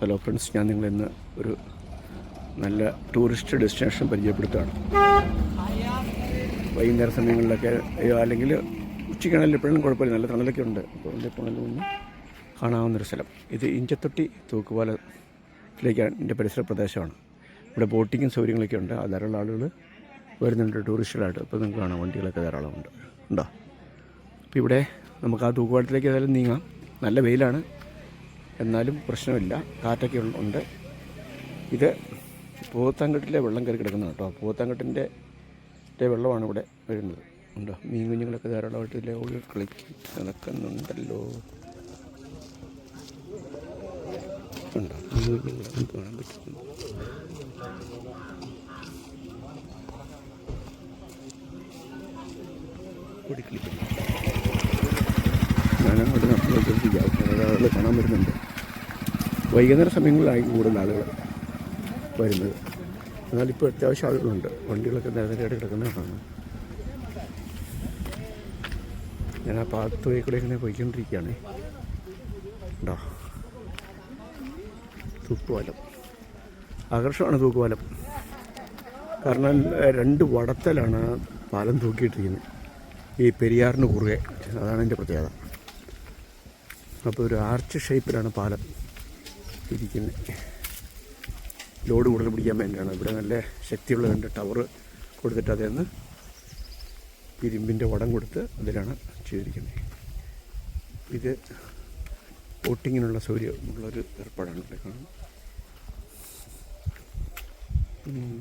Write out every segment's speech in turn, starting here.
Hello friends, ഞാൻ നിങ്ങളിന്ന് ഒരു നല്ല ടൂറിസ്റ്റ് ഡെസ്റ്റിനേഷൻ പരിചയപ്പെടുത്തുകയാണ്. വൈകുന്നേര സമയങ്ങളിലൊക്കെ അല്ലെങ്കിൽ ഉച്ചയ്ക്കാണെങ്കിലും എപ്പോഴും കുഴപ്പമില്ല, നല്ല തണലൊക്കെ ഉണ്ട്. അപ്പോൾ എൻ്റെ പോണതിന് മുന്നേ കാണാവുന്നൊരു സ്ഥലം ഇത് ഇഞ്ചത്തൊട്ടി തൂക്കുപാലത്തിലേക്കാണ്. എൻ്റെ പരിസര പ്രദേശമാണ്. ഇവിടെ ബോട്ടിങ്ങും സൗകര്യങ്ങളൊക്കെ ഉണ്ട്. ധാരാളം ആളുകൾ വരുന്നുണ്ട് ടൂറിസ്റ്റുകളായിട്ട്. അപ്പോൾ നിങ്ങൾക്ക് കാണാം, വണ്ടികളൊക്കെ ധാരാളമുണ്ട് ഉണ്ടോ. അപ്പോൾ ഇവിടെ നമുക്ക് ആ തൂക്കുപാലത്തിലേക്ക് ഏതായാലും നീങ്ങാം. നല്ല വെയിലാണ്, എന്നാലും പ്രശ്നമില്ല, കാറ്റൊക്കെ ഉണ്ട്. ഇത് പൂവത്താങ്കെട്ടിലെ വെള്ളം കയറി കിടക്കുന്നത് കേട്ടോ. പൂവത്താങ്കെട്ടിൻ്റെ വെള്ളമാണ് ഇവിടെ വരുന്നത് ഉണ്ടോ. മീൻ കുഞ്ഞുങ്ങളൊക്കെ ധാരാളമായിട്ട് ഇതിലെ ഓടി കളിച്ച് നടക്കുന്നുണ്ടല്ലോ ഉണ്ടോ. മീൻ കുഞ്ഞുങ്ങളൊക്കെ കാണാൻ പറ്റുന്നു. ഓടിക്കളിക്കുന്നു. ഞാനങ്ങോട്ട് നടന്നു കാണാൻ വരുന്നുണ്ട്. വൈകുന്നേര സമയങ്ങളിലായി കൂടുതൽ ആളുകൾ വരുന്നത്. എന്നാലിപ്പോൾ അത്യാവശ്യം ആളുകളുണ്ട്. വണ്ടികളൊക്കെ നിരനിരയായിട്ട് കിടക്കുന്നതാണ്. ഞാൻ ആ പാത്ത് വഴി കൂടെ ഇങ്ങനെ പോയിക്കൊണ്ടിരിക്കുകയാണ് ഉണ്ടോ. തൂക്കുപാലം ആകർഷമാണ്. തൂക്കുപാലം കാരണം 2 വടത്തലാണ് പാലം തൂക്കിയിട്ടിരിക്കുന്നത്, ഈ പെരിയാറിന് കുറുകെ. അതാണ് എൻ്റെ പ്രത്യേകത. അപ്പോൾ ഒരു ആർച്ച് ഷേപ്പിലാണ് പാലം ഇരിക്കുന്നത്. ലോഡ് കൂടുതൽ പിടിക്കാൻ വേണ്ടിയാണ്. ഇവിടെ നല്ല ശക്തിയുള്ള 2 ടവർ കൊടുത്തിട്ട് അതിൽ നിന്ന് ഇരുമ്പിൻ്റെ വടം കൊടുത്ത് അതിലാണ് ചെയ്തിരിക്കുന്നത്. ഇത് ബോട്ടിങ്ങിനുള്ള സൗകര്യമുള്ളൊരു ഏർപ്പാടാണ് ഇവിടെ കാണുന്നത്.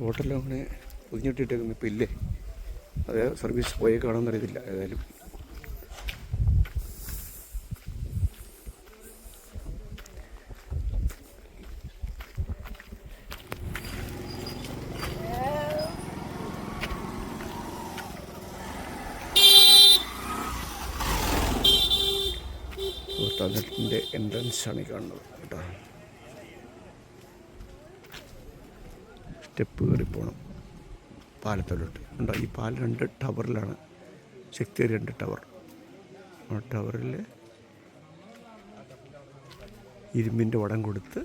ബോട്ടെല്ലാം അങ്ങനെ പൊതിഞ്ഞിട്ടിട്ടേക്കുന്നു. ഇപ്പോൾ ഇല്ലേ, അത് സർവീസ് പോയേക്കാണോന്നറിയത്തില്ല. ഏതായാലും ടോയ്ലറ്റിൻ്റെ എൻട്രൻസാണ് ഈ കാണുന്നത് കേട്ടോ. സ്റ്റെപ്പ് കയറി പോകണം പാലത്തോട്ട് ഉണ്ടോ. ഈ പാലം 2 ടവറിലാണ്, ശക്തി 2 ടവർ. ആ ടവറിൽ ഇരുമ്പിൻ്റെ വടം കൊടുത്ത്,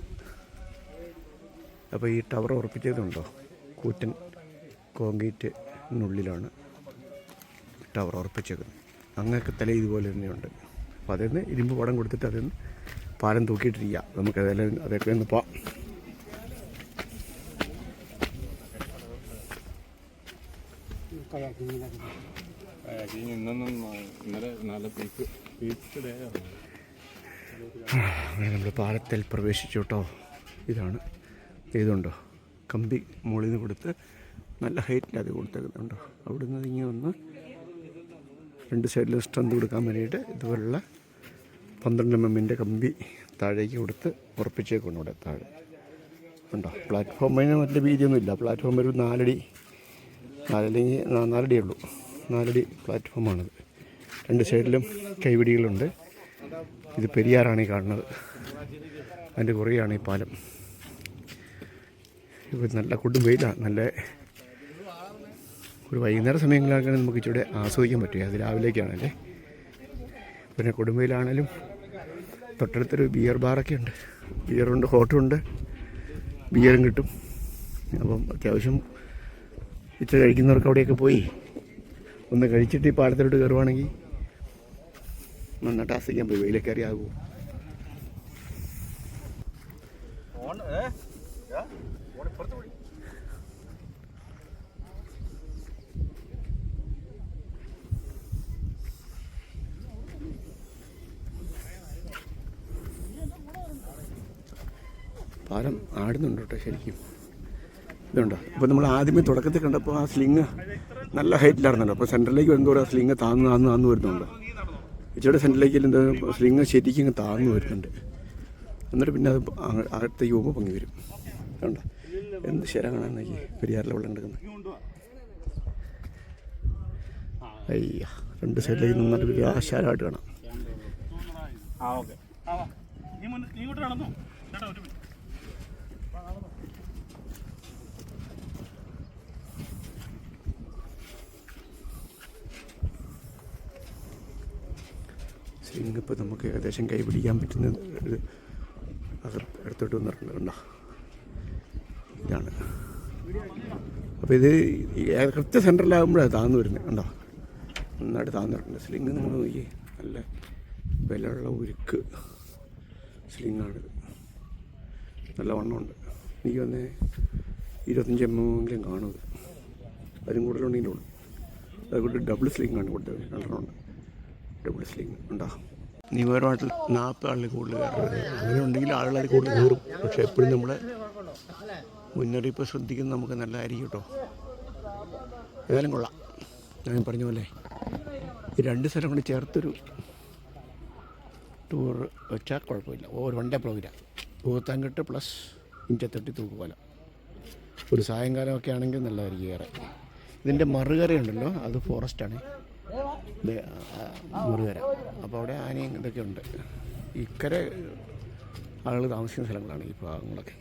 അപ്പോൾ ഈ ടവർ ഉറപ്പിച്ചതുണ്ടോ, കൂറ്റൻ കോൺക്രീറ്റിനുള്ളിലാണ് ടവർ ഉറപ്പിച്ചേക്കുന്നത്. അങ്ങനെയൊക്കെ തല ഇതുപോലെ തന്നെയുണ്ട്. അപ്പോൾ അതിൽ നിന്ന് ഇരുമ്പ് വടം കൊടുത്തിട്ട് അതിൽ നിന്ന് പാലം തൂക്കിയിട്ടിരിക്കുക. നമുക്ക് ഏതായാലും അതൊക്കെ ഒന്ന് പോവാം. അങ്ങനെ നമ്മൾ പാലത്തിൽ പ്രവേശിച്ചു കേട്ടോ. ഇതാണ്, ഇതുണ്ടോ, കമ്പി മുകളിൽ നിന്ന് കൊടുത്ത് നല്ല ഹൈറ്റിൽ അത് കൊടുത്തേക്കുന്നുണ്ടോ. അവിടെ നിന്ന് ഇങ്ങനെ വന്ന് 2 സൈഡിലും സ്ട്രെന്ത് കൊടുക്കാൻ വേണ്ടിയിട്ട് ഇതുപോലുള്ള 12 mm കമ്പി താഴേക്ക് കൊടുത്ത് ഉറപ്പിച്ചേക്കണം. ഇവിടെ താഴെ ഉണ്ടോ. പ്ലാറ്റ്ഫോമിന് വലിയ വീതിയൊന്നുമില്ല. പ്ലാറ്റ്ഫോം ഒരു 4 അടി, 4 അല്ലെങ്കിൽ 4 അടിയേ ഉള്ളൂ. 4 അടി പ്ലാറ്റ്ഫോമാണിത്. 2 സൈഡിലും കൈപിടികളുണ്ട്. ഇത് പെരിയാറാണ് ഈ കാണുന്നത്. അതിൻ്റെ കുറേയാണ് ഈ പാലം. ഇപ്പോൾ നല്ല കൊടും വെയിലാണ്. നല്ല ഒരു വൈകുന്നേര സമയങ്ങളിലൊക്കെ നമുക്ക് ഇച്ചിരി ആസ്വദിക്കാൻ പറ്റും. അത് രാവിലേക്കാണല്ലേ. പിന്നെ കൊടുമ്പയിലാണേലും തൊട്ടടുത്തൊരു ബിയർ ബാറൊക്കെ ഉണ്ട്. ബിയറുണ്ട്, ഹോട്ടലുണ്ട്, ബിയറും കിട്ടും. അപ്പം അത്യാവശ്യം ഇച്ചിരി കഴിക്കുന്നവർക്ക് അവിടെയൊക്കെ പോയി ഒന്ന് കഴിച്ചിട്ട് ഈ പാലത്തിലോട്ട് കയറുവാണെങ്കിൽ നന്നായിട്ട് ആസ്വദിക്കാൻ പോയി. വെയിലൊക്കെ അറിയാകുമോ. പാലം ആടുന്നുണ്ട് കേട്ടോ ശരിക്കും. ഇതുണ്ടോ. ഇപ്പോൾ നമ്മൾ ആദ്യമേ തുടക്കത്തിൽ കണ്ടപ്പോൾ ആ സ്ലിങ് നല്ല ഹൈറ്റിലായിരുന്നല്ലോ. അപ്പോൾ സെൻറ്ററിലേക്ക് വരുമ്പോൾ ആ സ്ലിങ് താന്ന് വരുന്നുണ്ട്. ഇച്ചിരി സെൻറ്ററിലേക്ക് എന്താ സ്ലിങ് ശരിക്കും താന്ന് വരുന്നുണ്ട്. എന്നിട്ട് പിന്നെ അത് അകത്തേക്ക് പോകുമ്പോൾ പൊങ്ങി വരും. കണ്ടോ എന്ത് ശര കാണാമെന്നൊക്കെ പെരിയാറിലെ വെള്ളം കിടക്കുന്നത്. അയ്യ, 2 സൈഡിലേക്ക് നന്നായിട്ട് വലിയ ആശാരമായിട്ട് കാണാം. സ്ലിങ്ങിപ്പോൾ നമുക്ക് ഏകദേശം കൈ പിടിക്കാൻ പറ്റുന്ന ഒരു അടുത്തോട്ട് വന്നിട്ടുണ്ട്. കണ്ടോ, ഇതാണ്. അപ്പോൾ ഇത് കൃത്യ സെൻറ്ററിലാകുമ്പോഴാണ് താഴ്ന്നു വരുന്നത്. കണ്ടോ, നന്നായിട്ട് താഴ്ന്നിട്ടുണ്ട്. സ്ലിങ് നിങ്ങൾ നോക്കി, നല്ല വിലയുള്ള ഉരുക്ക് സ്ലിങ്ങാണിത്. നല്ല വണ്ണമുണ്ട്. എനിക്ക് വന്ന് 25 mm കാണും. അതിനും കൂടുതലുണ്ടെങ്കിലും ഉള്ളൂ. അതുകൊണ്ട് ഡബിൾ സ്ലിങ്ങാണ് കൊടുത്തത്. രണ്ടെണ്ണമുണ്ട് ഡബിൾ സ്ലിങ്. ഉണ്ടോ, നിയമപരമായിട്ട് 40 ആളിൽ കൂടുതൽ കയറുന്നത്. അങ്ങനെ ഉണ്ടെങ്കിൽ ആളുകൾ അതിൽ കൂടുതൽ കയറും. പക്ഷേ എപ്പോഴും നമ്മൾ മുന്നറിയിപ്പ് ശ്രദ്ധിക്കുന്നത് നമുക്ക് നല്ലതായിരിക്കും കേട്ടോ. ഏതായാലും കൊള്ളാം. ഞാൻ പറഞ്ഞ പോലെ ഈ 2 സ്ഥലം കൊണ്ട് ചേർത്തൊരു ടൂർ വെച്ചാൽ കുഴപ്പമില്ല. ഒരു 1 ഡേ പ്രോഗ്രാം. പൂത്താൻകെട്ട് പ്ലസ് ഇഞ്ചത്തൊട്ടി തൂക്കുപാല. ഒരു സായങ്കാലമൊക്കെ ആണെങ്കിൽ നല്ലതായിരിക്കും കയറാൻ. ഇതിൻ്റെ മറുകരയുണ്ടല്ലോ, അത് ഫോറസ്റ്റാണ്, മറുകര. അപ്പോൾ അവിടെ ആനയും ഇതൊക്കെ ഉണ്ട്. ഇക്കരെ ആളുകൾ താമസിക്കുന്ന സ്ഥലങ്ങളാണ് ഈ ഭാഗങ്ങളൊക്കെ.